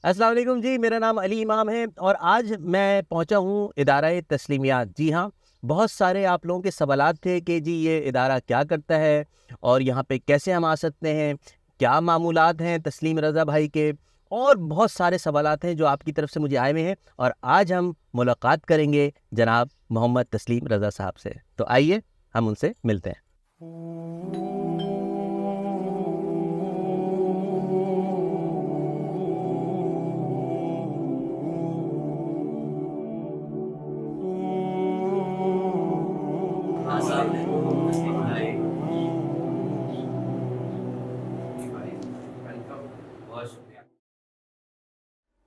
السلام علیکم جی، میرا نام علی امام ہے اور آج میں پہنچا ہوں ادارہ تسلیمیات۔ جی ہاں، بہت سارے آپ لوگوں کے سوالات تھے کہ جی یہ ادارہ کیا کرتا ہے اور یہاں پہ کیسے ہم آ سکتے ہیں، کیا معمولات ہیں تسلیم رضا بھائی کے، اور بہت سارے سوالات ہیں جو آپ کی طرف سے مجھے آئے ہوئے ہیں، اور آج ہم ملاقات کریں گے جناب محمد تسلیم رضا صاحب سے۔ تو آئیے ہم ان سے ملتے ہیں۔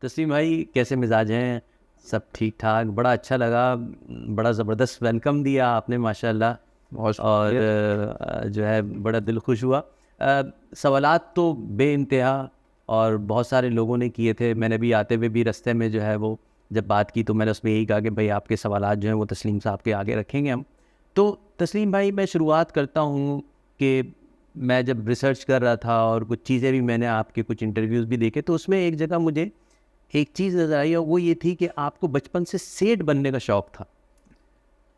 تسلیم بھائی کیسے مزاج ہیں؟ سب ٹھیک ٹھاک؟ بڑا اچھا لگا، بڑا زبردست ویلکم دیا آپ نے ماشاء اللہ، بہت اور شکریہ۔ جو ہے بڑا دل خوش ہوا۔ سوالات تو بے انتہا اور بہت سارے لوگوں نے کیے تھے، میں نے بھی آتے ہوئے بھی رستے میں جو ہے وہ جب بات کی تو میں نے اس میں یہی کہا کہ بھائی آپ کے سوالات جو ہیں وہ تسلیم صاحب کے آگے رکھیں گے ہم۔ تو تسلیم بھائی میں شروعات کرتا ہوں کہ میں جب ریسرچ کر رہا تھا اور کچھ چیزیں بھی میں نے آپ کے کچھ انٹرویوز بھی دیکھے تو اس میں ایک جگہ مجھے ایک چیز نظر آئی اور وہ یہ تھی کہ آپ کو بچپن سے سیٹ بننے کا شوق تھا۔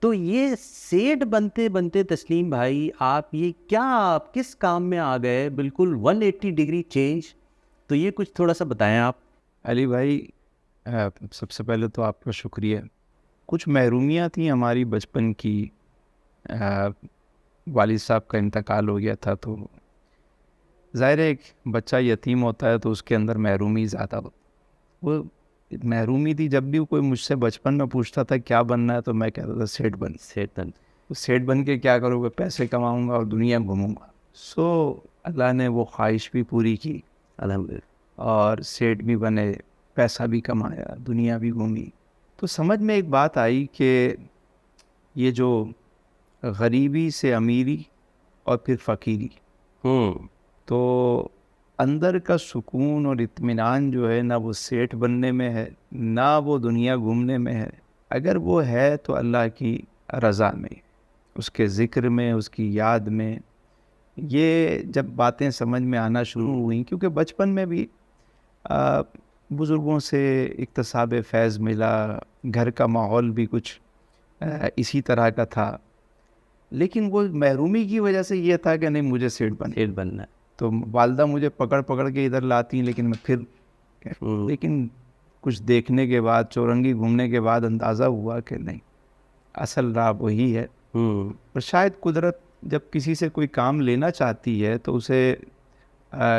تو یہ سیٹ بنتے بنتے تسلیم بھائی آپ یہ کیا آپ کس کام میں آ گئے، بالکل 180 ڈگری چینج؟ تو یہ کچھ تھوڑا سا بتائیں آپ۔ علی بھائی، سب سے پہلے تو آپ کا شکریہ۔ کچھ محرومیاں تھیں ہماری بچپن کی، والد صاحب کا انتقال ہو گیا تھا، تو ظاہر ہے ایک بچہ یتیم ہوتا ہے تو اس کے اندر محرومی زیادہ ہوتی۔ وہ محرومی تھی، جب بھی کوئی مجھ سے بچپن میں پوچھتا تھا کیا بننا ہے تو میں کہتا تھا سیٹ بن۔ سیٹ بن کے کیا کروں گا؟ پیسے کماؤں گا اور دنیا گھوموں گا۔ سو اللہ نے وہ خواہش بھی پوری کی الحمدللہ۔ اور سیٹ بھی بنے، پیسہ بھی کمایا، دنیا بھی گھومی۔ تو سمجھ میں ایک بات آئی کہ یہ جو غریبی سے امیری اور پھر فقیری، تو اندر کا سکون اور اطمینان جو ہے نہ وہ سیٹ بننے میں ہے نہ وہ دنیا گھومنے میں ہے، اگر وہ ہے تو اللہ کی رضا میں، اس کے ذکر میں، اس کی یاد میں۔ یہ جب باتیں سمجھ میں آنا شروع ہوئیں، کیونکہ بچپن میں بھی بزرگوں سے اکتساب فیض ملا، گھر کا ماحول بھی کچھ اسی طرح کا تھا، لیکن وہ محرومی کی وجہ سے یہ تھا کہ نہیں مجھے سیٹ بننا ہے۔ تو والدہ مجھے پکڑ پکڑ کے ادھر لاتی، لیکن میں پھر لیکن کچھ دیکھنے کے بعد، چورنگی گھومنے کے بعد اندازہ ہوا کہ نہیں، اصل راہ وہی ہے۔ اور شاید قدرت جب کسی سے کوئی کام لینا چاہتی ہے تو اسے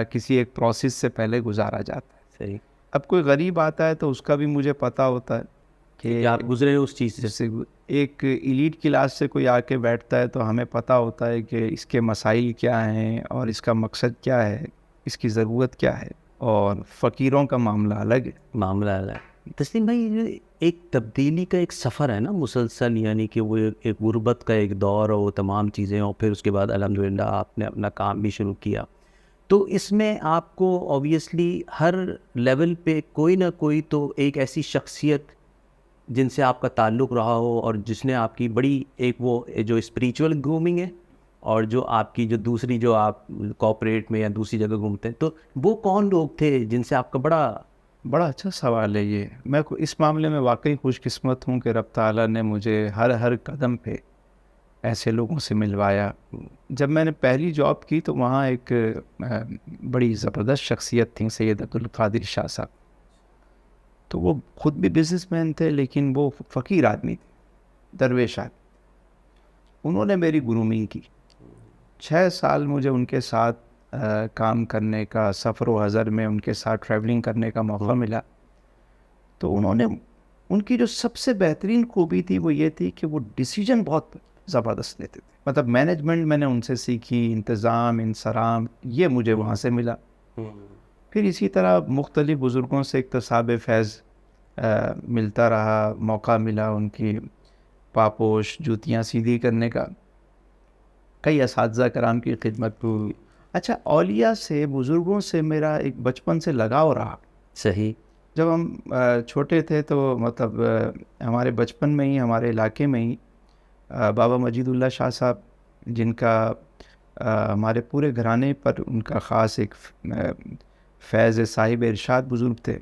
کسی ایک پروسیس سے پہلے گزارا جاتا ہے۔ صحیح۔ اب کوئی غریب آتا ہے تو اس کا بھی مجھے پتہ ہوتا ہے کہ آپ گزرے اس چیز سے۔ ایک ایلیٹ کلاس سے کوئی آ کے بیٹھتا ہے تو ہمیں پتہ ہوتا ہے کہ اس کے مسائل کیا ہیں اور اس کا مقصد کیا ہے، اس کی ضرورت کیا ہے، اور فقیروں کا معاملہ الگ ہے۔ تسلیم بھائی یہ ایک تبدیلی کا ایک سفر ہے نا مسلسل، یعنی کہ وہ ایک غربت کا ایک دور اور وہ تمام چیزیں، اور پھر اس کے بعد الحمدللہ آپ نے اپنا کام بھی شروع کیا۔ تو اس میں آپ کو اوبویسلی ہر لیول پہ کوئی نہ کوئی تو ایک ایسی شخصیت جن سے آپ کا تعلق رہا ہو اور جس نے آپ کی بڑی ایک وہ جو اسپریچول گرومنگ ہے اور جو آپ کی جو دوسری جو آپ کارپوریٹ میں یا دوسری جگہ گھومتے ہیں، تو وہ کون لوگ تھے جن سے آپ کا بڑا اچھا سوال ہے یہ۔ میں اس معاملے میں واقعی خوش قسمت ہوں کہ رب تعالیٰ نے مجھے ہر قدم پہ ایسے لوگوں سے ملوایا۔ جب میں نے پہلی جاب کی تو وہاں ایک بڑی زبردست شخصیت تھیں، سید عبدالقادر شاہ صاحب۔ تو وہ خود بھی بزنس مین تھے لیکن وہ فقیر آدمی تھے، درویش آدمی۔ انہوں نے میری گرومنگ کی، 6 سال مجھے ان کے ساتھ کام کرنے کا، سفر و حضر میں ان کے ساتھ ٹریولنگ کرنے کا موقع ملا۔ تو انہوں نے، ان کی جو سب سے بہترین خوبی تھی وہ یہ تھی کہ وہ ڈیسیجن بہت زبردست لیتے تھے۔ مطلب مینجمنٹ میں نے ان سے سیکھی، انتظام، انصرام، یہ مجھے وہاں سے ملا۔ پھر اسی طرح مختلف بزرگوں سے اکتساب فیض ملتا رہا، موقع ملا ان کی پاپوش جوتیاں سیدھی کرنے کا، کئی اساتذہ کرام کی خدمت کی۔ اچھا، اولیاء سے، بزرگوں سے میرا ایک بچپن سے لگاؤ رہا۔ صحیح۔ جب ہم چھوٹے تھے تو مطلب ہمارے بچپن میں ہی ہمارے علاقے میں ہی بابا مجید اللہ شاہ صاحب، جن کا ہمارے پورے گھرانے پر ان کا خاص ایک فیض صاحب ارشاد بزرگ تھے،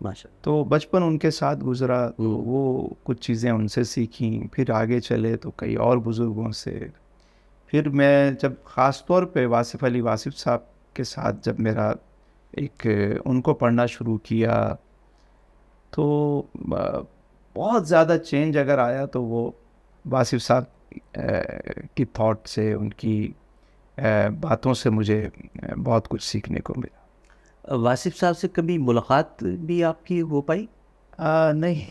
ماشاء تو بچپن ان کے ساتھ گزرا، تو وہ کچھ چیزیں ان سے سیکھیں، پھر آگے چلے تو کئی اور بزرگوں سے. پھر میں جب خاص طور پہ واصف علی واصف صاحب کے ساتھ جب میرا ایک ان کو پڑھنا شروع کیا تو بہت زیادہ چینج اگر آیا تو وہ واصف صاحب کی تھاٹ سے، ان کی باتوں سے مجھے بہت کچھ سیکھنے کو ملا. واصف صاحب سے کبھی ملاقات بھی آپ کی ہو پائی؟ نہیں،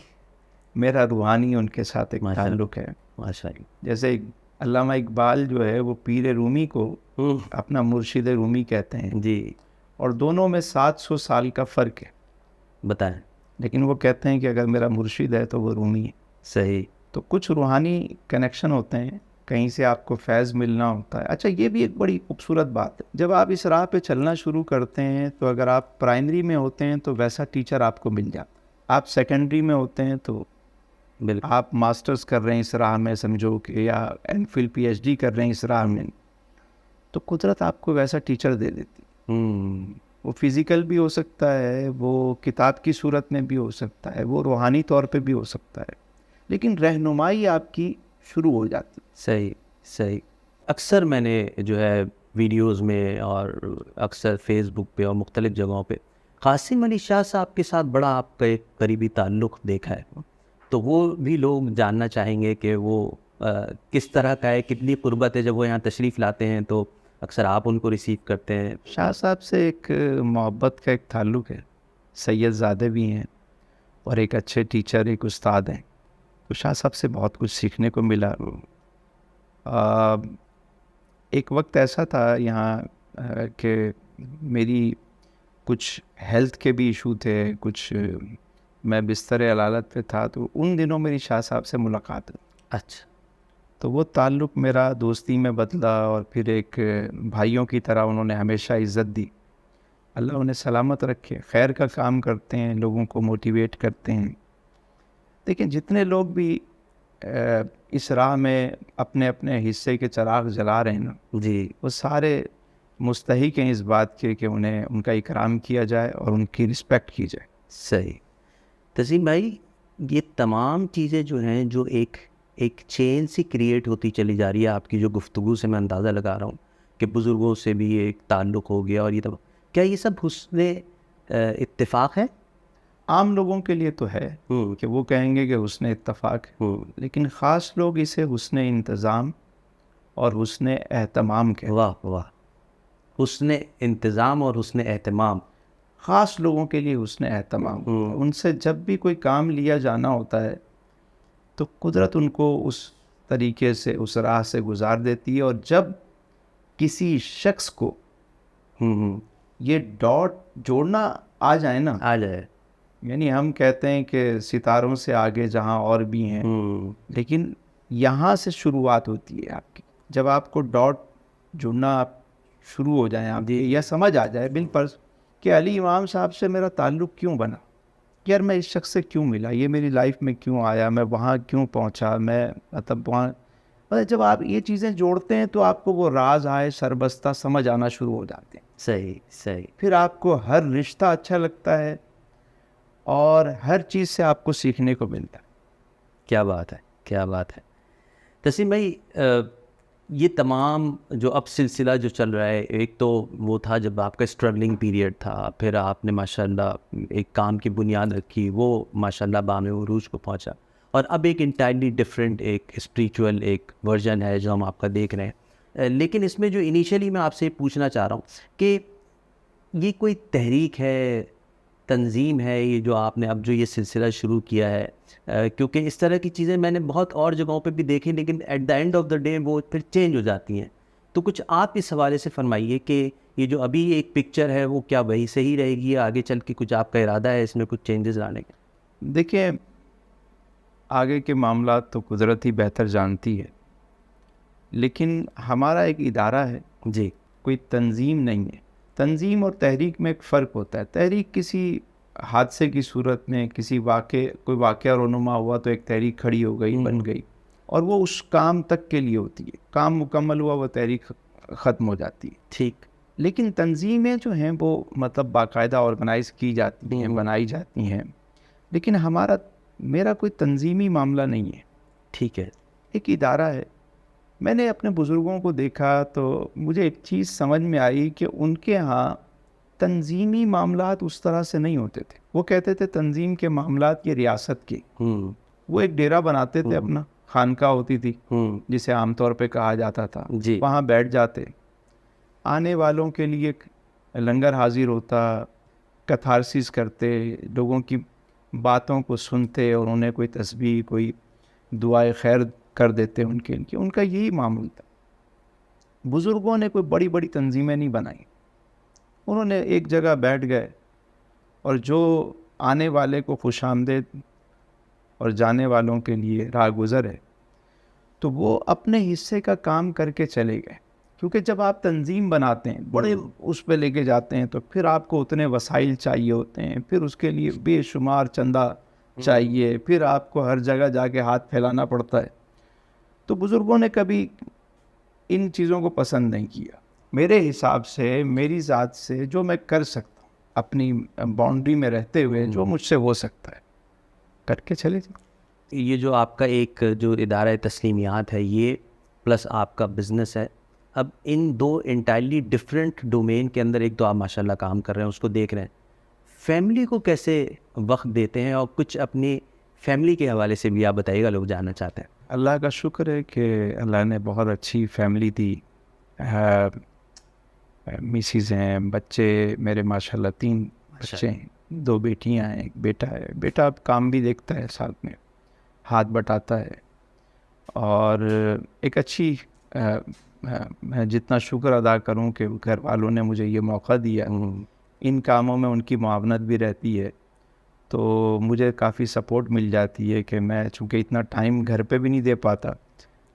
میرا روحانی ان کے ساتھ ایک ماشاء اللہ، تعلق ہے. ماشاء اللہ. جیسے علامہ اقبال جو ہے وہ پیر رومی کو اپنا مرشد رومی کہتے ہیں، جی اور دونوں میں 700 سال کا فرق ہے، بتائیں. لیکن وہ کہتے ہیں کہ اگر میرا مرشد ہے تو وہ رومی ہے. صحیح. تو کچھ روحانی کنیکشن ہوتے ہیں، کہیں سے آپ کو فیض ملنا ہوتا ہے. اچھا، یہ بھی ایک بڑی خوبصورت بات ہے، جب آپ اس راہ پہ چلنا شروع کرتے ہیں تو اگر آپ پرائمری میں ہوتے ہیں تو ویسا ٹیچر آپ کو مل جاتا. آپ سیکنڈری میں ہوتے ہیں تو بالکل. آپ ماسٹرز کر رہے ہیں اس راہ میں، سمجھو کہ یا M Phil P H D کر رہے ہیں اس راہ میں، تو قدرت آپ کو ویسا ٹیچر دے دیتی. وہ فزیکل بھی ہو سکتا ہے، وہ کتاب کی صورت میں بھی ہو سکتا ہے، وہ روحانی طور پہ بھی ہو سکتا ہے، لیکن رہنمائی آپ کی شروع ہو جاتی. صحیح صحیح. اکثر میں نے جو ہے ویڈیوز میں اور اکثر فیس بک پہ اور مختلف جگہوں پہ قاسم علی شاہ صاحب کے ساتھ بڑا آپ کا ایک قریبی تعلق دیکھا ہے، تو وہ بھی لوگ جاننا چاہیں گے کہ وہ کس طرح کا ہے، کتنی قربت ہے. جب وہ یہاں تشریف لاتے ہیں تو اکثر آپ ان کو ریسیو کرتے ہیں. شاہ صاحب سے ایک محبت کا ایک تعلق ہے. سید زادے بھی ہیں اور ایک اچھے ٹیچر، ایک استاد ہیں. تو شاہ صاحب سے بہت کچھ سیکھنے کو ملا. ایک وقت ایسا تھا یہاں کہ میری کچھ ہیلتھ کے بھی ایشو تھے، کچھ میں بستر علالت پہ تھا، تو ان دنوں میری شاہ صاحب سے ملاقات ہوئی. اچھا. تو وہ تعلق میرا دوستی میں بدلا، اور پھر ایک بھائیوں کی طرح انہوں نے ہمیشہ عزت دی. اللہ انہیں سلامت رکھے، خیر کا کام کرتے ہیں، لوگوں کو موٹیویٹ کرتے ہیں. لیکن جتنے لوگ بھی اس راہ میں اپنے اپنے حصے کے چراغ جلا رہے ہیں نا، جی وہ سارے مستحق ہیں اس بات کے کہ انہیں ان کا اکرام کیا جائے اور ان کی رسپیکٹ کی جائے. صحیح. تسیم بھائی، یہ تمام چیزیں جو ہیں، جو ایک چین سی کریٹ ہوتی چلی جا رہی ہے، آپ کی جو گفتگو سے میں اندازہ لگا رہا ہوں کہ بزرگوں سے بھی ایک تعلق ہو گیا، اور یہ تب کیا یہ سب حسن اتفاق ہے؟ عام لوگوں کے لیے تو ہے کہ وہ کہیں گے کہ حسن اتفاق ہے، لیکن خاص لوگ اسے حسن انتظام اور حسن اہتمام کہتے ہیں. واہ واہ. حسن انتظام اور حسن اہتمام. خاص لوگوں کے لیے حسن اہتمام. ان سے جب بھی کوئی کام لیا جانا ہوتا ہے تو قدرت ان کو اس طریقے سے اس راہ سے گزار دیتی ہے. اور جب کسی شخص کو یہ ڈاٹ جوڑنا آ جائے نا، آ جائے، یعنی ہم کہتے ہیں کہ ستاروں سے آگے جہاں اور بھی ہیں، لیکن یہاں سے شروعات ہوتی ہے آپ کی. جب آپ کو ڈاٹ جڑنا آپ شروع ہو جائیں، آپ کی یہ سمجھ آ جائے بالفرض کہ علی امام صاحب سے میرا تعلق کیوں بنا، یار میں اس شخص سے کیوں ملا، یہ میری لائف میں کیوں آیا، میں وہاں کیوں پہنچا، میں مطلب وہاں. جب آپ یہ چیزیں جوڑتے ہیں تو آپ کو وہ راز آئے سربستہ سمجھ آنا شروع ہو جاتے ہیں. صحیح صحیح. پھر آپ کو ہر رشتہ اچھا لگتا ہے اور ہر چیز سے آپ کو سیکھنے کو ملتا ہے. کیا بات ہے، کیا بات ہے. تسیم بھائی، یہ تمام جو اب سلسلہ جو چل رہا ہے، ایک تو وہ تھا جب آپ کا اسٹرگلنگ پیریڈ تھا، پھر آپ نے ماشاءاللہ ایک کام کی بنیاد رکھی، وہ ماشاءاللہ بام عروج کو پہنچا، اور اب ایک انٹائرلی ڈفرینٹ ایک اسپریچول ایک ورژن ہے جو ہم آپ کا دیکھ رہے ہیں. لیکن اس میں جو انیشلی میں آپ سے پوچھنا چاہ رہا ہوں کہ یہ کوئی تحریک ہے، تنظیم ہے، یہ جو آپ نے اب جو یہ سلسلہ شروع کیا ہے؟ کیونکہ اس طرح کی چیزیں میں نے بہت اور جگہوں پہ بھی دیکھی، لیکن at the end of the day وہ پھر چینج ہو جاتی ہیں. تو کچھ آپ اس حوالے سے فرمائیے کہ یہ جو ابھی ایک پکچر ہے وہ کیا وہی صحیح رہے گی، یا آگے چل کے کچھ آپ کا ارادہ ہے اس میں کچھ چینجز لانے کا؟ دیکھیں، آگے کے معاملات تو قدرت ہی بہتر جانتی ہے، لیکن ہمارا ایک ادارہ ہے، جی. کوئی تنظیم نہیں ہے. تنظیم اور تحریک میں ایک فرق ہوتا ہے. تحریک کسی حادثے کی صورت میں کوئی واقعہ رونما ہوا تو ایک تحریک کھڑی ہو گئی، بن گئی، اور وہ اس کام تک کے لیے ہوتی ہے. کام مکمل ہوا، وہ تحریک ختم ہو جاتی ہے. ٹھیک. لیکن تنظیمیں جو ہیں وہ مطلب باقاعدہ آرگنائز کی جاتی ہیں، بنائی جاتی ہیں، لیکن میرا کوئی تنظیمی معاملہ نہیں ہے. ٹھیک ہے. ایک ادارہ ہے. میں نے اپنے بزرگوں کو دیکھا تو مجھے ایک چیز سمجھ میں آئی کہ ان کے ہاں تنظیمی معاملات اس طرح سے نہیں ہوتے تھے. وہ کہتے تھے تنظیم کے معاملات یہ ریاست کے. وہ ایک ڈیرا بناتے تھے اپنا، خانقاہ ہوتی تھی جسے عام طور پہ کہا جاتا تھا، جی. وہاں بیٹھ جاتے، آنے والوں کے لیے لنگر حاضر ہوتا، کتھارسس کرتے، لوگوں کی باتوں کو سنتے اور انہیں کوئی تسبیح، کوئی دعائے خیر کر دیتے ان کے لیے. ان کا یہی معمول تھا. بزرگوں نے کوئی بڑی بڑی تنظیمیں نہیں بنائی. انہوں نے ایک جگہ بیٹھ گئے اور جو آنے والے کو خوش آمدید اور جانے والوں کے لیے راہ گزر ہے تو وہ اپنے حصے کا کام کر کے چلے گئے. کیونکہ جب آپ تنظیم بناتے ہیں، بڑے اس پہ لے کے جاتے ہیں، تو پھر آپ کو اتنے وسائل چاہیے ہوتے ہیں، پھر اس کے لیے بے شمار چندہ چاہیے، پھر آپ کو ہر جگہ جا کے ہاتھ پھیلانا پڑتا ہے. تو بزرگوں نے کبھی ان چیزوں کو پسند نہیں کیا. میرے حساب سے، میری ذات سے جو میں کر سکتا ہوں اپنی باؤنڈری میں رہتے ہوئے، جو مجھ سے ہو سکتا ہے کر کے چلے جائیں. یہ جو آپ کا ایک جو ادارہ تسلیمیات ہے یہ پلس آپ کا بزنس ہے، اب ان دو انٹائرلی ڈفرینٹ ڈومین کے اندر ایک تو آپ ماشاء اللہ کام کر رہے ہیں، اس کو دیکھ رہے ہیں، فیملی کو کیسے وقت دیتے ہیں؟ اور کچھ اپنی فیملی کے حوالے سے بھی آپ بتائیے گا، لوگ جاننا چاہتے ہیں. اللہ کا شکر ہے کہ اللہ نے بہت اچھی فیملی دی. مسز ہیں، بچے میرے ماشاء اللہ 3 بچے ہیں، 2 بیٹیاں ہیں، ایک بیٹا ہے. بیٹا اب کام بھی دیکھتا ہے، ساتھ میں ہاتھ بٹاتا ہے. اور ایک اچھی میں جتنا شکر ادا کروں کہ گھر والوں نے مجھے یہ موقع دیا. ان کاموں میں ان کی معاونت بھی رہتی ہے تو مجھے کافی سپورٹ مل جاتی ہے کہ میں چونکہ اتنا ٹائم گھر پہ بھی نہیں دے پاتا،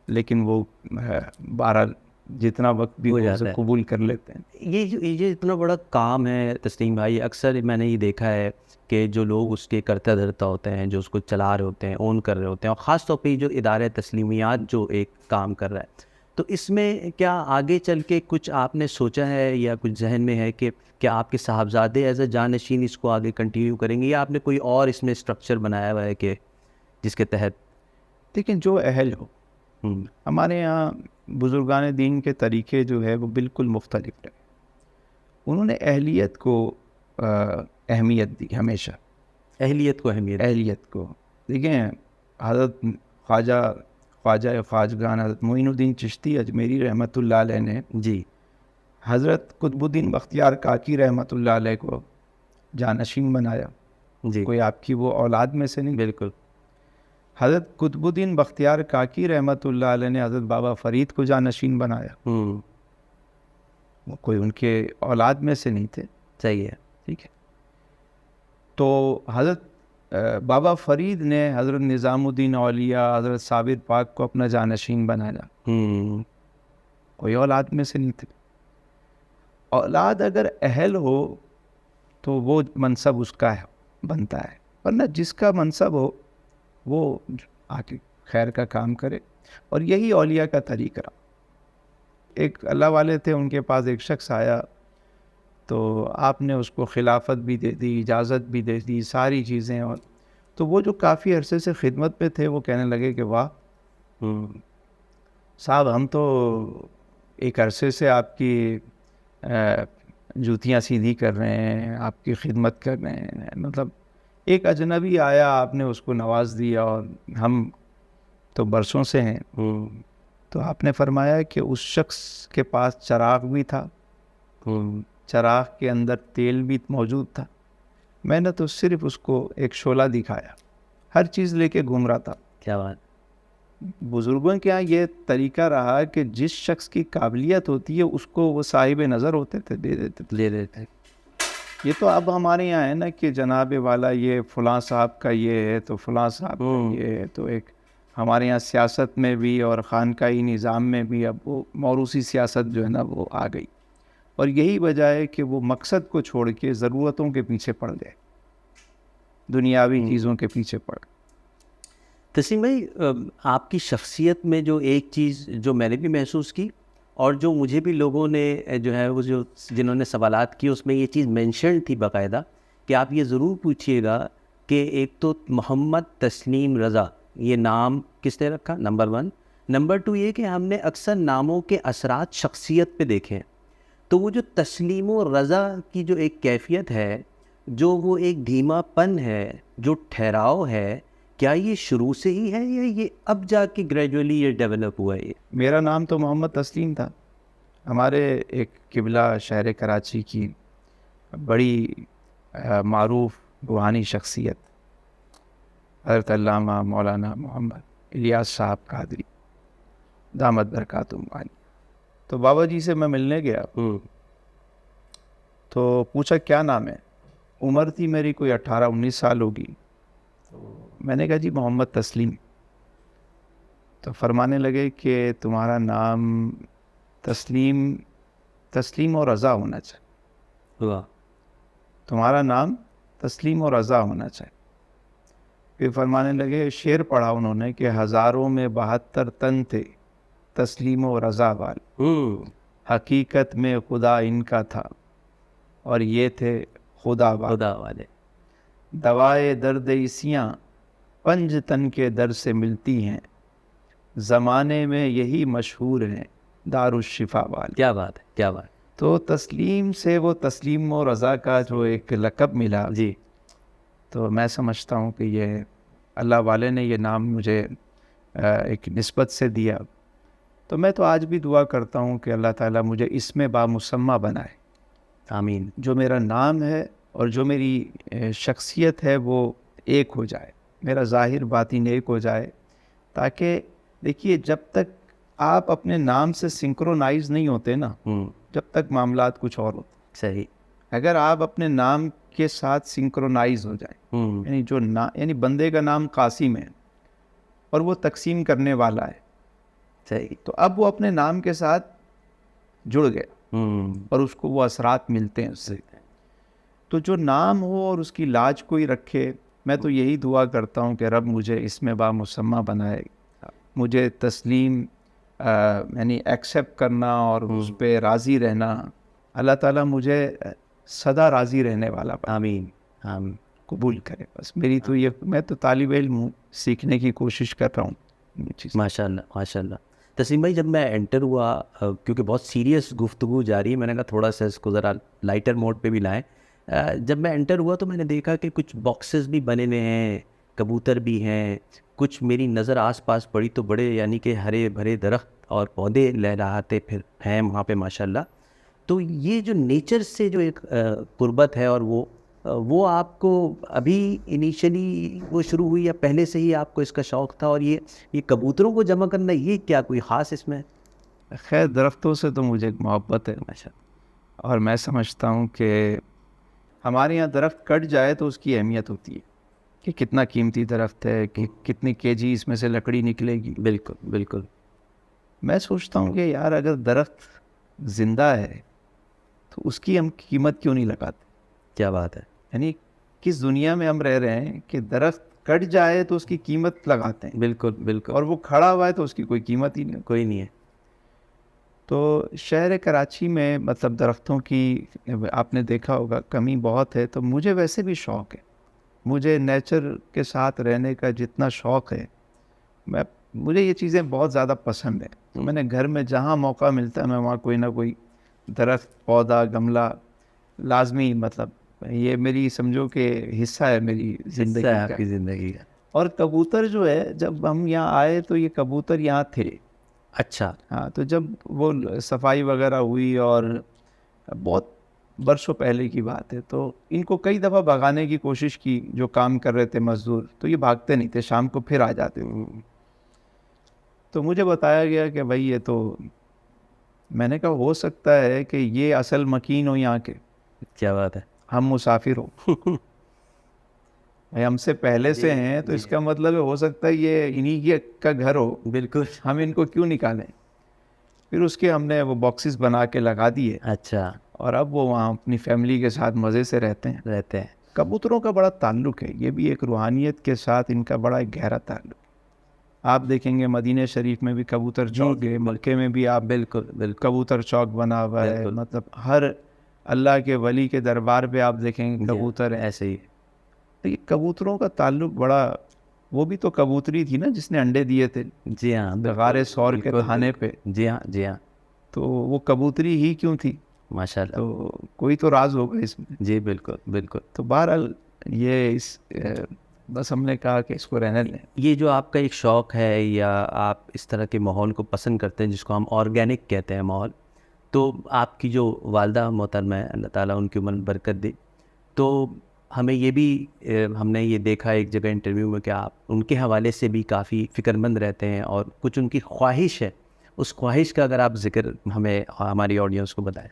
لیکن وہ 12 جتنا وقت بھی ہو اسے قبول کر لیتے ہیں. یہ اتنا بڑا کام ہے تسلیم بھائی. اکثر میں نے یہ دیکھا ہے کہ جو لوگ اس کے کرتا دھرتا ہوتے ہیں، جو اس کو چلا رہے ہوتے ہیں، اون کر رہے ہوتے ہیں، اور خاص طور پہ جو ادارہ تسلیمیات جو ایک کام کر رہا ہے، تو اس میں کیا آگے چل کے کچھ آپ نے سوچا ہے یا کچھ ذہن میں ہے کہ کیا آپ کے صاحبزادے ایز اے جانشین اس کو آگے کنٹینیو کریں گے، یا آپ نے کوئی اور اس میں اسٹرکچر بنایا ہوا ہے کہ جس کے تحت؟ لیکن جو اہل ہو، ہمارے یہاں بزرگان دین کے طریقے جو ہے وہ بالکل مختلف ہے. انہوں نے اہلیت کو اہمیت دی ہمیشہ. اہلیت کو دیکھیں، حضرت خواجگان حضرت معین الدین چشتی اجمیری رحمۃ اللہ علیہ نے جی حضرت قطب الدین بختیار کاکی رحمۃ اللہ علیہ کو جانشین بنایا. جی کوئی آپ کی وہ اولاد میں سے نہیں. بالکل. حضرت قطب الدین بختیار کاکی رحمۃ اللہ علیہ نے حضرت بابا فرید کو جانشین بنایا. وہ کوئی ان کے اولاد میں سے نہیں تھے. صحیح ہے. ٹھیک ہے. تو حضرت بابا فرید نے حضرت نظام الدین اولیاء حضرت صابر پاک کو اپنا جانشین بنایا. کوئی اولاد میں سے نہیں تھے. اولاد اگر اہل ہو تو وہ منصب اس کا بنتا ہے، ورنہ جس کا منصب ہو وہ آ کے خیر کا کام کرے. اور یہی اولیاء کا طریقہ رہا. ایک اللہ والے تھے، ان کے پاس ایک شخص آیا تو آپ نے اس کو خلافت بھی دے دی، اجازت بھی دے دی، ساری چیزیں. اور تو وہ جو کافی عرصے سے خدمت پہ تھے وہ کہنے لگے کہ واہ صاحب، ہم تو ایک عرصے سے آپ کی جوتیاں سیدھی کر رہے ہیں، آپ کی خدمت کر رہے ہیں، مطلب ایک اجنبی آیا، آپ نے اس کو نواز دیا، اور ہم تو برسوں سے ہیں. تو آپ نے فرمایا کہ اس شخص کے پاس چراغ بھی تھا، چراغ کے اندر تیل بھی موجود تھا. میں نے تو صرف اس کو ایک شعلہ دکھایا، ہر چیز لے کے گھوم رہا تھا. کیا بات. بزرگوں کے یہاں یہ طریقہ رہا کہ جس شخص کی قابلیت ہوتی ہے اس کو وہ صاحب نظر ہوتے تھے، دے دیتے تھے. یہ تو اب ہمارے یہاں ہے نا کہ جناب والا یہ فلاں صاحب کا یہ ہے تو فلاں صاحب کا یہ ہے. تو ایک ہمارے یہاں سیاست میں بھی اور خانقاہی نظام میں بھی اب وہ موروثی سیاست جو ہے نا وہ آ گئی. اور یہی وجہ ہے کہ وہ مقصد کو چھوڑ کے ضرورتوں کے پیچھے پڑ گئے، دنیاوی چیزوں کے پیچھے پڑ گئے. تسلیم بھائی، آپ کی شخصیت میں جو ایک چیز جو میں نے بھی محسوس کی اور جو مجھے بھی لوگوں نے جو ہے وہ جو جنہوں نے سوالات کیے اس میں یہ چیز مینشن تھی باقاعدہ کہ آپ یہ ضرور پوچھیے گا کہ ایک تو محمد تسلیم رضا یہ نام کس نے رکھا، نمبر 1. نمبر 2 یہ کہ ہم نے اکثر ناموں کے اثرات شخصیت پہ دیکھے ہیں، تو وہ جو تسلیم و رضا کی جو ایک کیفیت ہے، جو وہ ایک دھیما پن ہے، جو ٹھہراؤ ہے، کیا یہ شروع سے ہی ہے یا یہ اب جا کے گریجولی یہ ڈیولپ ہوا ہے؟ یہ میرا نام تو محمد تسلیم تھا. ہمارے ایک قبلہ شہر کراچی کی بڑی معروف روحانی شخصیت حضرت علامہ مولانا محمد الیاس صاحب قادری دامت برکاتہم عالیہ، تو بابا جی سے میں ملنے گیا تو پوچھا کیا نام ہے. عمر تھی میری کوئی 18-19 سال ہوگی. تو میں نے کہا جی محمد تسلیم. تو فرمانے لگے کہ تمہارا نام تسلیم اور رضا ہونا چاہیے، واہ، تمہارا نام تسلیم اور رضا ہونا چاہیے. پھر فرمانے لگے، شعر پڑھا انہوں نے کہ ہزاروں میں 72 تن تھے تسلیم و رضا والے، حقیقت میں خدا ان کا تھا اور یہ تھے خدا والے. دوائے درد اسیاں پنج تن کے در سے ملتی ہیں، زمانے میں یہی مشہور ہیں دارالشفا والے. کیا بات ہے، کیا بات. تو تسلیم سے وہ تسلیم و رضا کا جو ایک لقب ملا، جی، تو میں سمجھتا ہوں کہ یہ اللہ والے نے یہ نام مجھے ایک نسبت سے دیا. تو میں تو آج بھی دعا کرتا ہوں کہ اللہ تعالیٰ مجھے اس میں بامسمہ بنائے. آمین. جو میرا نام ہے اور جو میری شخصیت ہے وہ ایک ہو جائے، میرا ظاہر باطن ایک ہو جائے. تاکہ دیکھیے جب تک آپ اپنے نام سے سنکرونائز نہیں ہوتے نا، جب تک معاملات کچھ اور ہوتے. صحیح. اگر آپ اپنے نام کے ساتھ سنکرونائز ہو جائیں، یعنی جو یعنی بندے کا نام قاسم ہے اور وہ تقسیم کرنے والا ہے، صحیح. تو اب وہ اپنے نام کے ساتھ جڑ گیا اور اس کو وہ اثرات ملتے ہیں اس سے. تو جو نام ہو اور اس کی لاج کوئی رکھے، میں تو یہی دعا کرتا ہوں کہ رب مجھے اس میں بامسمہ بنائے، مجھے تسلیم یعنی ایکسیپٹ کرنا اور اس پہ راضی رہنا. اللہ تعالیٰ مجھے سدا راضی رہنے والا آمین. آمین. قبول کرے. بس میری تو یہ، میں تو طالب علم ہوں، سیکھنے کی کوشش کر رہا ہوں. ماشاء اللہ، ماشاء اللہ. تسلیم بھائی، جب میں انٹر ہوا، کیونکہ بہت سیریس گفتگو جاری ہے، میں نے کہا تھوڑا سا اس کو ذرا لائٹر موڈ پہ بھی لائیں. جب میں انٹر ہوا تو میں نے دیکھا کہ کچھ باکسز بھی بنے ہوئے ہیں، کبوتر بھی ہیں. کچھ میری نظر آس پاس پڑی تو بڑے یعنی کہ ہرے بھرے درخت اور پودے لہراتے پھر ہیں وہاں پہ ماشاء اللہ. تو یہ جو نیچر سے جو ایک قربت ہے، اور وہ آپ کو ابھی انیشلی وہ شروع ہوئی یا پہلے سے ہی آپ کو اس کا شوق تھا؟ اور یہ کبوتروں کو جمع کرنا، یہ کیا کوئی خاص اس میں؟ خیر، درختوں سے تو مجھے ایک محبت ہے ماشاء اللہ. اور میں سمجھتا ہوں کہ ہمارے یہاں درخت کٹ جائے تو اس کی اہمیت ہوتی ہے کہ کتنا قیمتی درخت ہے، کہ کتنی kg اس میں سے لکڑی نکلے گی. بالکل بالکل. میں سوچتا ہوں کہ یار اگر درخت زندہ ہے تو اس کی ہم قیمت کیوں نہیں لگاتے؟ کیا بات ہے. یعنی کس دنیا میں ہم رہ رہے ہیں کہ درخت کٹ جائے تو اس کی قیمت لگاتے ہیں، بالکل بالکل. اور وہ کھڑا ہوا ہے تو اس کی کوئی قیمت ہی نہیں. کوئی نہیں ہے. تو شہر کراچی میں مطلب درختوں کی آپ نے دیکھا ہوگا کمی بہت ہے. تو مجھے ویسے بھی شوق ہے، مجھے نیچر کے ساتھ رہنے کا جتنا شوق ہے، مجھے یہ چیزیں بہت زیادہ پسند ہیں. تو میں نے گھر میں جہاں موقع ملتا ہے میں وہاں کوئی نہ کوئی درخت، پودا، گملہ لازمی، مطلب یہ میری سمجھو کہ حصہ ہے میری زندگی کا. آپ کی زندگی کا. اور کبوتر جو ہے، جب ہم یہاں آئے تو یہ کبوتر یہاں تھے. اچھا. ہاں، تو جب وہ صفائی وغیرہ ہوئی اور بہت برسوں پہلے کی بات ہے، تو ان کو کئی دفعہ بھگانے کی کوشش کی جو کام کر رہے تھے مزدور، تو یہ بھاگتے نہیں تھے، شام کو پھر آ جاتے. تو مجھے بتایا گیا کہ بھائی یہ تو، میں نے کہا ہو سکتا ہے کہ یہ اصل مکین ہو یہاں کے. کیا بات ہے. ہم مسافر ہو، ہم سے پہلے سے ہیں، تو اس کا مطلب ہو سکتا ہے یہ انہی کا گھر ہو. بالکل. ہم ان کو کیوں نکالیں؟ پھر اس کے ہم نے وہ باکسز بنا کے لگا دیے. اچھا. اور اب وہ وہاں اپنی فیملی کے ساتھ مزے سے رہتے ہیں. کبوتروں کا بڑا تعلق ہے، یہ بھی ایک روحانیت کے ساتھ ان کا بڑا ایک گہرا تعلق ہے. آپ دیکھیں گے مدینہ شریف میں بھی کبوتر چوک ہے, مکے میں بھی آپ بالکل بالکل کبوتر چوک بنا ہوا ہے, مطلب ہر اللہ کے ولی کے دربار پہ آپ دیکھیں گے کبوتر ہیں. ایسے ہی. تو یہ کبوتروں کا تعلق بڑا, وہ بھی تو کبوتری تھی نا جس نے انڈے دیے تھے جی ہاں, غار سور کے تہانے پہ. جی ہاں جی ہاں, تو وہ کبوتری ہی کیوں تھی؟ ماشاء اللہ. تو کوئی تو راز ہوگا اس میں. جی بالکل بالکل. تو بہرحال یہ بس ہم نے کہا کہ اس کو رہنے دیں. یہ جو آپ کا ایک شوق ہے یا آپ اس طرح کے ماحول کو پسند کرتے ہیں جس کو ہم آرگینک کہتے ہیں ماحول, تو آپ کی جو والدہ محترمہ ہے, اللہ تعالیٰ ان کی عمر میں برکت دے, تو ہمیں یہ بھی ہم نے یہ دیکھا ایک جگہ انٹرویو میں کہ آپ ان کے حوالے سے بھی کافی فکر مند رہتے ہیں, اور کچھ ان کی خواہش ہے, اس خواہش کا اگر آپ ذکر ہمیں ہماری آڈینس کو بتائیں.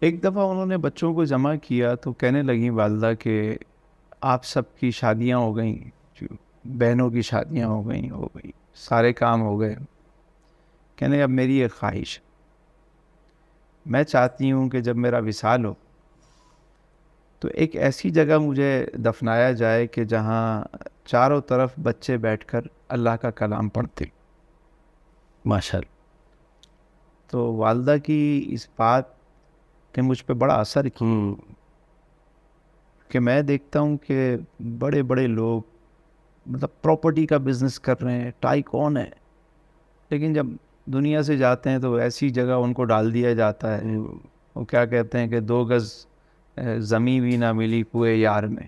ایک دفعہ انہوں نے بچوں کو جمع کیا تو کہنے لگیں والدہ کہ آپ سب کی شادیاں ہو گئیں, بہنوں کی شادیاں ہو گئیں, سارے کام ہو گئے. کہنے اب میری ایک خواہش, میں چاہتی ہوں کہ جب میرا وصال ہو تو ایک ایسی جگہ مجھے دفنایا جائے کہ جہاں چاروں طرف بچے بیٹھ کر اللہ کا کلام پڑھتے. ماشاء اللہ. تو والدہ کی اس بات نے مجھ پہ بڑا اثر کیا کہ میں دیکھتا ہوں کہ بڑے بڑے لوگ مطلب پراپرٹی کا بزنس کر رہے ہیں, ٹائکون ہے, لیکن جب دنیا سے جاتے ہیں تو ایسی جگہ ان کو ڈال دیا جاتا ہے. وہ کیا کہتے ہیں کہ 2 گز زمین بھی نہ ملی کوئے یار میں.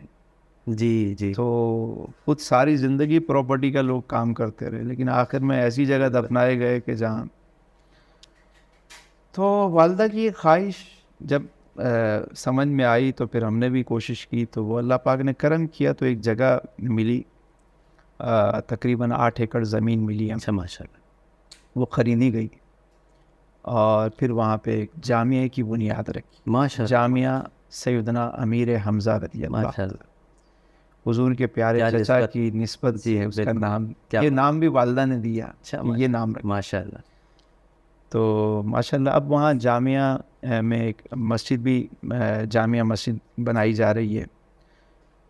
جی جی. تو خود ساری زندگی پراپرٹی کا لوگ کام کرتے رہے, لیکن آخر میں ایسی جگہ دفنائے گئے کہ جہاں. تو والدہ کی ایک خواہش جب سمجھ میں آئی تو پھر ہم نے بھی کوشش کی, تو وہ اللہ پاک نے کرم کیا تو ایک جگہ ملی, تقریباً 8 ایکڑ زمین ملی. اچھا ماشاء اللہ. وہ خریدی گئی اور پھر وہاں پہ ایک جامعہ کی بنیاد رکھی, ماشاء اللہ. جامعہ سیدنا امیر حمزہ رضی اللہ, ماشاء اللہ. حضور کے پیارے چچا کی نسبت جی سے اس کا نام, کیا یہ نام بھی والدہ نے دیا, یہ نام رکھا. ماشاء اللہ. تو ماشاء اللہ اب وہاں جامعہ میں ایک مسجد بھی, جامعہ مسجد بنائی جا رہی ہے.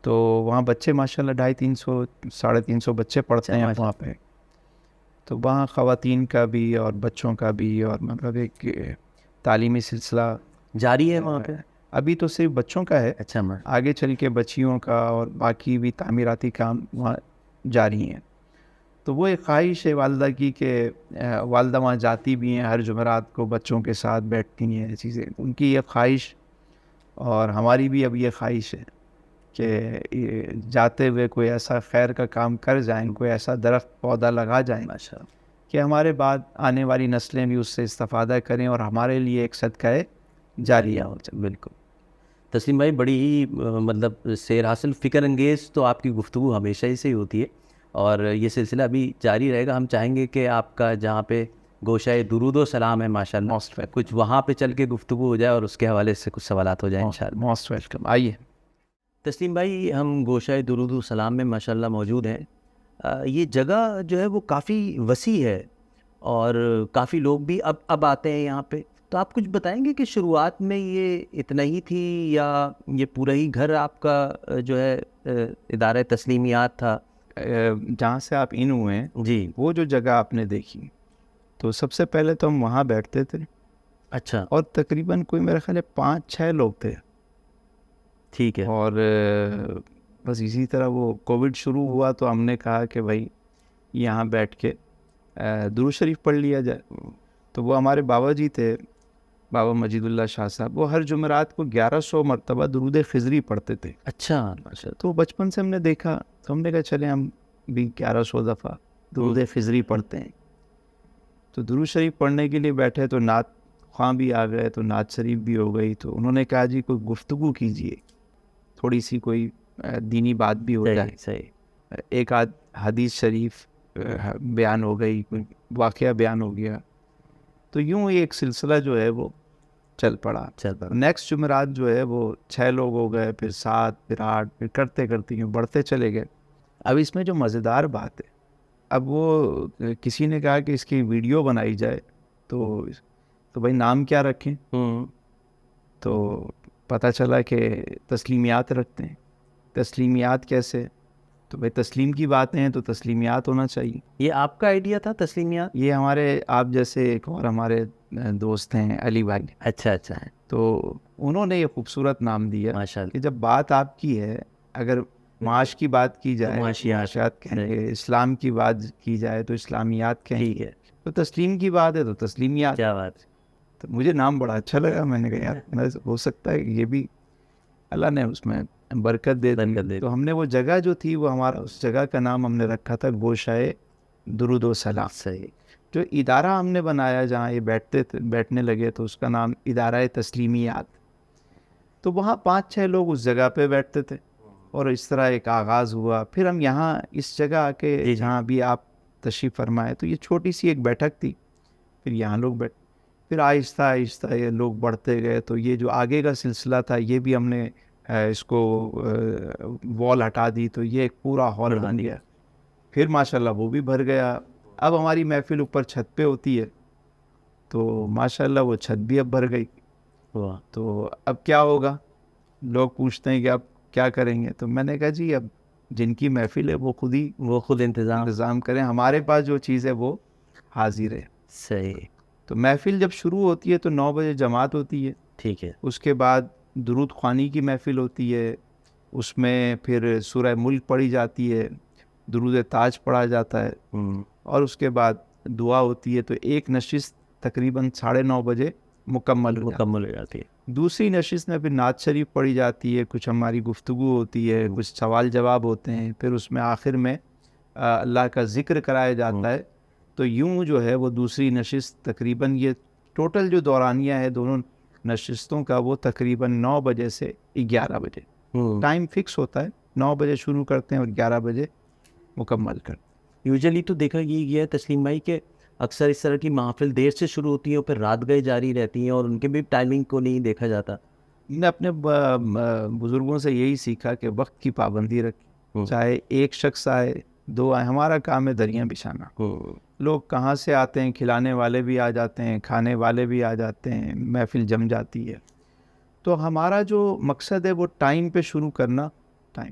تو وہاں بچے ماشاء اللہ 250 350 بچے پڑھتے ہیں وہاں پہ. تو وہاں خواتین کا بھی اور بچوں کا بھی, اور مطلب ایک تعلیمی سلسلہ جاری ہے وہاں پہ. ابھی تو صرف بچوں کا ہے, اچھا, آگے چل کے بچیوں کا اور باقی بھی تعمیراتی کام وہاں جاری ہیں. تو وہ ایک خواہش ہے والدہ کی کہ والدہ وہاں جاتی بھی ہیں ہر جمعرات کو, بچوں کے ساتھ بیٹھتی ہیں چیزیں. ان کی یہ خواہش اور ہماری بھی اب یہ خواہش ہے کہ جاتے ہوئے کوئی ایسا خیر کا کام کر جائیں, کوئی ایسا درخت پودا لگا جائیں کہ ہمارے بعد آنے والی نسلیں بھی اس سے استفادہ کریں اور ہمارے لیے ایک صدقہ جاریہ ہو. بالکل. تسلیم بھائی, بڑی ہی مطلب سیر حاصل, فکر انگیز تو آپ کی گفتگو ہمیشہ ہی سے ہوتی ہے, اور یہ سلسلہ ابھی جاری رہے گا. ہم چاہیں گے کہ آپ کا جہاں پہ گوشہ درود و سلام ہے ماشاء اللہ, کچھ وہاں پہ چل کے گفتگو ہو جائے اور اس کے حوالے سے کچھ سوالات ہو جائیں انشاءاللہ. Most welcome. آئیے تسلیم بھائی, ہم گوشہ درود و سلام میں ماشاء اللہ موجود ہیں. یہ جگہ جو ہے وہ کافی وسیع ہے اور کافی لوگ بھی اب آتے ہیں یہاں پہ. تو آپ کچھ بتائیں گے کہ شروعات میں یہ اتنا ہی تھی یا یہ پورا ہی گھر آپ کا جو ہے ادارہ تسلیمیات تھا؟ جہاں سے آپ ان ہوئے ہیں جی, وہ جو جگہ آپ نے دیکھی, تو سب سے پہلے تو ہم وہاں بیٹھتے تھے. اچھا, اور تقریباً کوئی میرا خیال ہے 5-6 لوگ تھے. ٹھیک ہے. اور بس اسی طرح وہ کووڈ شروع ہوا تو ہم نے کہا کہ بھائی یہاں بیٹھ کے درود شریف پڑھ لیا جائے. تو وہ ہمارے بابا جی تھے, بابا مجید اللہ شاہ صاحب, وہ ہر جمعرات کو 1100 مرتبہ درود خضری پڑھتے تھے. اچھا, تو بچپن سے ہم نے دیکھا تو ہم نے کہا چلیں ہم بھی 1100 دفعہ درود خضری پڑھتے ہیں. تو درود شریف پڑھنے کے لیے بیٹھے تو نعت خواں بھی آ گئے, تو نعت شریف بھی ہو گئی. تو انہوں نے کہا جی کوئی گفتگو کیجیے, تھوڑی سی کوئی دینی بات بھی ہو جائے. صحیح. ایک آدھ حدیث شریف بیان ہو گئی, کوئی واقعہ بیان ہو گیا. تو یوں ہی ایک سلسلہ جو ہے وہ چل پڑا. نیکسٹ جمعرات جو ہے وہ 6 لوگ ہو گئے, پھر 7, پھر 8, پھر کرتے کرتے یوں بڑھتے چلے گئے. اب اس میں جو مزیدار بات ہے, اب وہ کسی نے کہا کہ اس کی ویڈیو بنائی جائے, تو بھائی نام کیا رکھیں؟ تو پتہ چلا کہ تسلیمیات رکھتے ہیں. تسلیمیات کیسے؟ تو بھائی تسلیم کی باتیں ہیں تو تسلیمیات ہونا چاہیے. یہ آپ کا آئیڈیا تھا تسلیمیات؟ یہ ہمارے آپ جیسے ایک اور ہمارے دوست ہیں علی بھائی, اچھا اچھا, تو انہوں نے یہ خوبصورت نام دیا ماشاء اللہ. کہ جب بات آپ کی ہے, اگر معاش کی بات کی جائے معاشیات کہیں گے, اسلام کی بات کی جائے تو اسلامیات کہیں ٹھیک ہے, تو تسلیم کی بات ہے تو تسلیمیات. کیا بات. تو مجھے نام بڑا اچھا لگا, میں نے کہا یار ہو سکتا ہے کہ یہ بھی اللہ نے اس میں برکت دے دی. تو ہم نے وہ جگہ جو تھی وہ ہمارا اس جگہ کا نام ہم نے رکھا تھا گوشائے درود و سلام. صحیح. جو ادارہ ہم نے بنایا جہاں یہ بیٹھنے لگے تو اس کا نام ادارہ تسلیمیات. تو وہاں 5-6 لوگ اس جگہ پہ بیٹھتے تھے اور اس طرح ایک آغاز ہوا. پھر ہم یہاں اس جگہ آ کے جہاں بھی آپ تشریف فرمائے تو یہ چھوٹی سی ایک بیٹھک تھی, پھر یہاں لوگ پھر آہستہ آہستہ یہ لوگ بڑھتے گئے. تو یہ جو آگے کا سلسلہ تھا یہ بھی ہم نے اس کو وال ہٹا دی تو یہ ایک پورا ہال بن گیا. پھر ماشاءاللہ وہ بھی بھر گیا. اب ہماری محفل اوپر چھت پہ ہوتی ہے تو ماشاءاللہ وہ چھت بھی اب بھر گئی. تو اب کیا ہوگا, لوگ پوچھتے ہیں کہ اب کیا کریں گے. تو میں نے کہا جی اب جن کی محفل ہے وہ خود انتظام کریں, ہمارے پاس جو چیز ہے وہ حاضر ہے. صحیح. تو محفل جب شروع ہوتی ہے تو 9 بجے جماعت ہوتی ہے. ٹھیک ہے. اس کے بعد درود خوانی کی محفل ہوتی ہے, اس میں پھر سورہ ملک پڑھی جاتی ہے, درود تاج پڑھا جاتا ہے, اور اس کے بعد دعا ہوتی ہے. تو ایک نشست تقریباً 9:30 بجے مکمل ہو جاتی ہے. دوسری نشست میں پھر نعت شریف پڑھی جاتی ہے, کچھ ہماری گفتگو ہوتی ہے, کچھ سوال جواب ہوتے ہیں, پھر اس میں آخر میں اللہ کا ذکر کرایا جاتا ہے. تو یوں جو ہے وہ دوسری نشست تقریباً یہ ٹوٹل جو دورانیہ ہے دونوں نشستوں کا وہ تقریباً 9 بجے سے 11 بجے ٹائم فکس ہوتا ہے. 9 بجے شروع کرتے ہیں اور 11 بجے مکمل کرتے ہیں. یوزلی تو دیکھا یہ گیا ہے تسلیم بھائی کہ اکثر اس طرح کی محافل دیر سے شروع ہوتی ہیں اور پھر رات گئے جاری رہتی ہیں اور ان کے بھی ٹائمنگ کو نہیں دیکھا جاتا. میں نے اپنے بزرگوں سے یہی سیکھا کہ وقت کی پابندی رکھی, چاہے ایک شخص آئے 2 آئے, ہمارا کام ہے دریاں بچھانا. لوگ کہاں سے آتے ہیں, کھلانے والے بھی آ جاتے ہیں, کھانے والے بھی آ جاتے ہیں, محفل جم جاتی ہے. تو ہمارا جو مقصد ہے وہ ٹائم پہ شروع کرنا, ٹائم